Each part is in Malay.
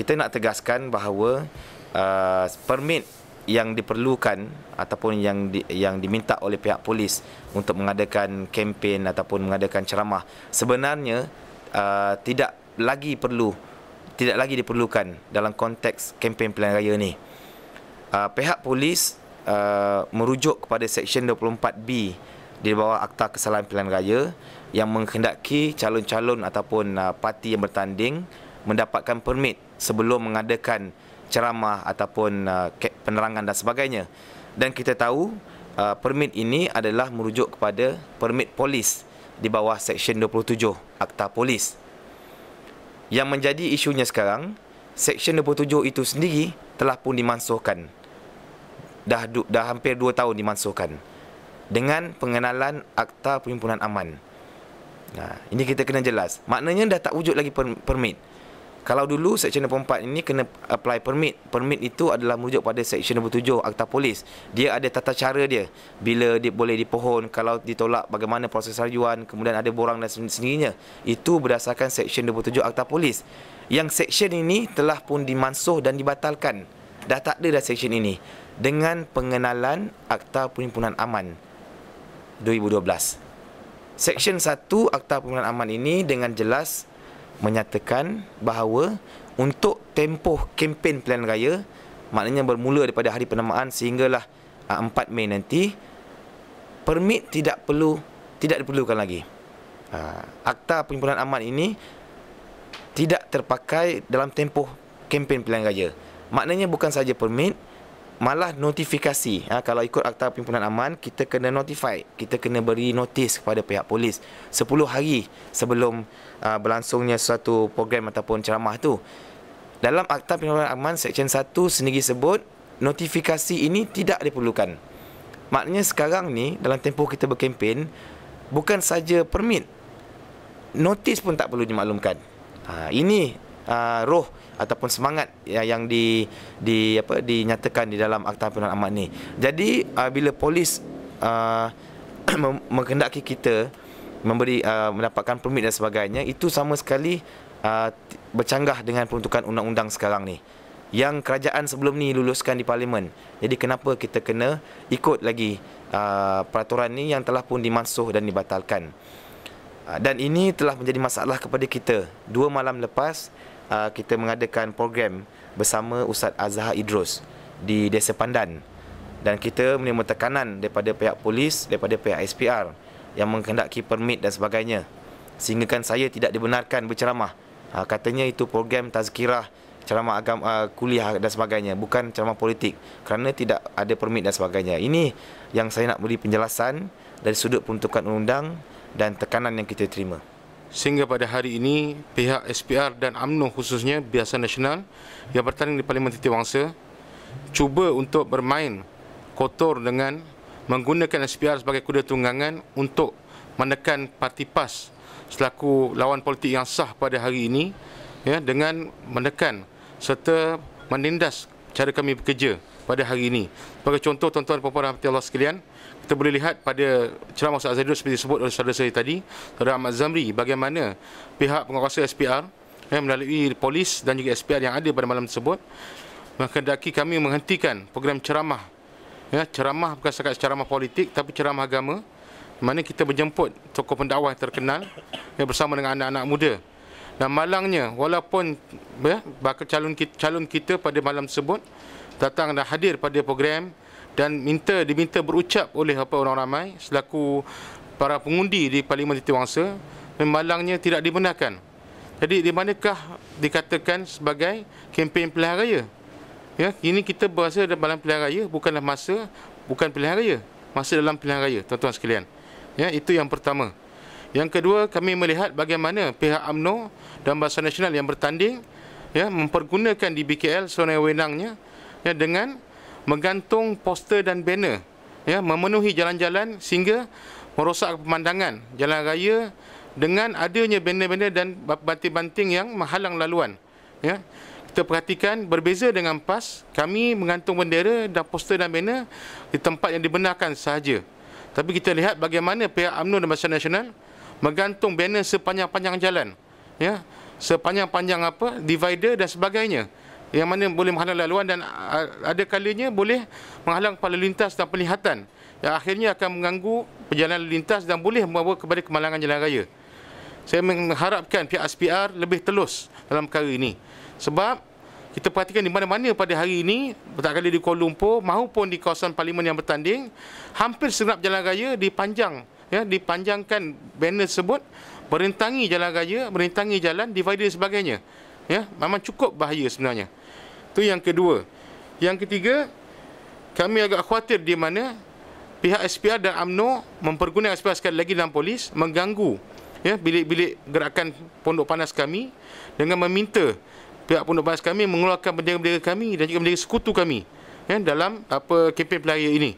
kita nak tegaskan bahawa permit yang diperlukan ataupun yang diminta oleh pihak polis untuk mengadakan kempen ataupun mengadakan ceramah sebenarnya tidak lagi diperlukan dalam konteks kempen pilihan raya ni. Pihak polis merujuk kepada Seksyen 24B di bawah Akta Kesalahan Pilihan Raya yang menghendaki calon-calon ataupun parti yang bertanding mendapatkan permit sebelum mengadakan ceramah ataupun penerangan dan sebagainya. Dan kita tahu permit ini adalah merujuk kepada permit polis di bawah Seksyen 27 Akta Polis. Yang menjadi isunya sekarang, Seksyen 27 itu sendiri telah pun dimansuhkan. Dah hampir 2 tahun dimansuhkan dengan pengenalan Akta Perhimpunan Aman. Nah, ini kita kena jelas. Maknanya dah tak wujud lagi permit. Kalau dulu Seksyen 24 ini kena apply permit. Permit itu adalah merujuk pada Seksyen 27 Akta Polis. Dia ada tata cara dia. Bila dia boleh dipohon, kalau ditolak bagaimana proses rajuan, kemudian ada borang dan sendirinya. Itu berdasarkan Seksyen 27 Akta Polis. Yang seksyen ini telah pun dimansuh dan dibatalkan. Dah tak ada dah seksyen ini dengan pengenalan Akta Perhimpunan Aman 2012. Seksyen 1 Akta Perhimpunan Aman ini dengan jelas menyatakan bahawa untuk tempoh kempen pilihan raya, maknanya bermula daripada hari penamaan sehinggalah 4 Mei nanti, permit tidak diperlukan lagi. Akta Perhimpunan Aman ini tidak terpakai dalam tempoh kempen pilihan raya. Maknanya bukan saja permit, malah notifikasi. Kalau ikut Akta Perhimpunan Aman, kita kena notify, kita kena beri notis kepada pihak polis 10 hari sebelum berlangsungnya suatu program ataupun ceramah tu. Dalam Akta Perhimpunan Aman Seksyen 1 sendiri sebut notifikasi ini tidak diperlukan. Maknanya sekarang ni dalam tempoh kita berkempen, bukan saja permit, notis pun tak perlu dimaklumkan. Ini roh ataupun semangat yang dinyatakan di dalam Akta Perhimpunan Aman ni. Jadi bila polis menghendaki kita mendapatkan permit dan sebagainya, itu sama sekali bercanggah dengan peruntukan undang-undang sekarang ni yang kerajaan sebelum ni luluskan di Parlimen. Jadi kenapa kita kena ikut lagi peraturan ni yang telah pun dimansuh dan dibatalkan. Dan ini telah menjadi masalah kepada kita. 2 malam lepas kita mengadakan program bersama Ustaz Azhar Idrus di Desa Pandan, dan kita menerima tekanan daripada pihak polis, daripada pihak SPR yang menghendaki permit dan sebagainya, sehingga kan saya tidak dibenarkan berceramah. Katanya itu program tazkirah, ceramah agama, kuliah dan sebagainya, bukan ceramah politik, kerana tidak ada permit dan sebagainya. Ini yang saya nak beri penjelasan dari sudut peruntukan undang dan tekanan yang kita terima. Sehingga pada hari ini, pihak SPR dan UMNO khususnya Barisan Nasional yang bertanding di Parlimen Titiwangsa cuba untuk bermain kotor dengan menggunakan SPR sebagai kuda tunggangan untuk menekan parti PAS selaku lawan politik yang sah pada hari ini, dengan menekan serta menindas cara kami bekerja pada hari ini. Sebagai contoh, tuan-tuan dan puan-puan rahmati Allah sekalian, kita boleh lihat pada ceramah Ustaz Zaidul seperti disebut oleh saudara saya tadi, saudara Ahmad Zamri, bagaimana pihak penguasa SPR melalui polis dan juga SPR yang ada pada malam tersebut menghendaki kami menghentikan program ceramah. Ceramah bukan sekadar ceramah politik, tapi ceramah agama, mana kita menjemput tokoh pendakwah yang terkenal bersama dengan anak-anak muda. Dan malangnya, walaupun bakal calon kita pada malam tersebut datang dan hadir pada program dan diminta berucap oleh orang ramai selaku para pengundi di Parlimen Titiwangsa, malangnya tidak dibenarkan. Jadi di manakah dikatakan sebagai kempen pilihan raya? Ini kita berasa dalam pilihan raya, bukan pilihan raya, masa dalam pilihan raya, tuan-tuan sekalian. Itu yang pertama. Yang kedua, kami melihat bagaimana pihak UMNO dan Barisan Nasional yang bertanding mempergunakan di BKL sewenang-wenangnya dengan menggantung poster dan banner, memenuhi jalan-jalan sehingga merosak pemandangan jalan raya dengan adanya banner-banner dan banting-banting yang menghalang laluan. Kita perhatikan, berbeza dengan PAS, kami menggantung bendera dan poster dan banner di tempat yang dibenarkan sahaja. Tapi kita lihat bagaimana pihak UMNO dan Barisan Nasional menggantung banner sepanjang-panjang jalan, sepanjang-panjang divider dan sebagainya, yang mana boleh menghalang laluan dan ada kalanya boleh menghalang lalu lintas dan penglihatan, yang akhirnya akan mengganggu perjalanan lalu lintas dan boleh membawa kepada kemalangan jalan raya. Saya mengharapkan pihak SPR lebih telus dalam perkara ini, sebab kita perhatikan di mana-mana pada hari ini, tak kala di Kuala Lumpur maupun di kawasan parlimen yang bertanding, hampir segenap jalan raya dipanjangkan banner tersebut, merintangi jalan raya, merintangi jalan, divider dan sebagainya. Memang cukup bahaya sebenarnya. Itu yang kedua. Yang ketiga, kami agak khawatir di mana pihak SPR dan UMNO mempergunakan SPR sekali lagi dalam polis, mengganggu bilik-bilik gerakan pondok panas kami dengan meminta pihak pondok panas kami mengeluarkan bendera-bendera kami dan juga bendera sekutu kami dalam kempen pelarian ini.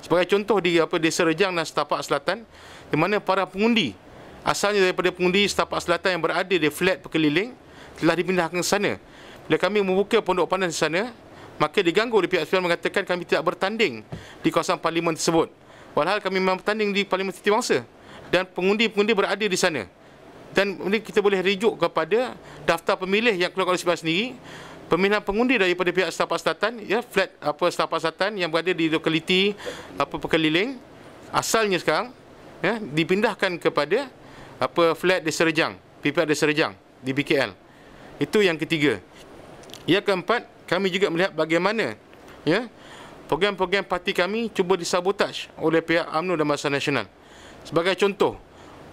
Sebagai contoh di Desa Rejang dan Setapak Selatan, di mana para pengundi asalnya daripada pengundi Setapak Selatan yang berada di flat berkeliling telah dipindahkan ke sana. Bila kami membuka pondok panas di sana, maka diganggu oleh pihak SPR mengatakan kami tidak bertanding di kawasan parlimen tersebut. Walhal kami memang bertanding di Parlimen Setiawangsa dan pengundi-pengundi berada di sana. Dan ini kita boleh rujuk kepada daftar pemilih yang keluar oleh SPR sendiri. Pemilihan pengundi daripada pihak Setapak Selatan, flat Setapak Selatan yang berada di lokaliti Perkeliling, asalnya sekarang dipindahkan kepada flat Desa Rejang, PPR Desa Rejang di BKL. Itu yang ketiga. Yang keempat, kami juga melihat bagaimana program-program parti kami cuba disabotaj oleh pihak UMNO dan Barisan Nasional. Sebagai contoh,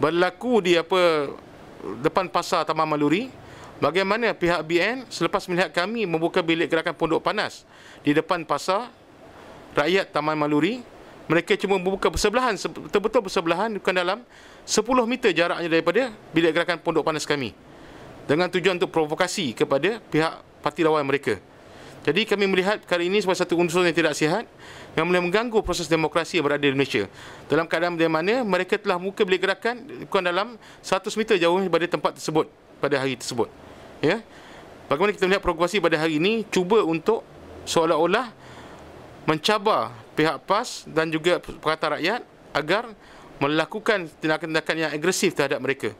berlaku di depan pasar Taman Maluri, bagaimana pihak BN selepas melihat kami membuka bilik gerakan pondok panas di depan pasar rakyat Taman Maluri, mereka cuma membuka bersebelahan, betul-betul bersebelahan, bukan dalam 10 meter jaraknya daripada bilik gerakan pondok panas kami, dengan tujuan untuk provokasi kepada pihak parti lawan mereka. Jadi kami melihat perkara ini sebagai satu unsur yang tidak sihat, yang boleh mengganggu proses demokrasi yang berada di Malaysia, dalam keadaan di mana mereka telah membuka bilik gerakan bukan dalam 100 meter jauh daripada tempat tersebut pada hari tersebut. Bagaimana kita melihat provokasi pada hari ini cuba untuk seolah-olah mencabar pihak PAS dan juga Perkhidmatan Rakyat agar melakukan tindakan-tindakan yang agresif terhadap mereka.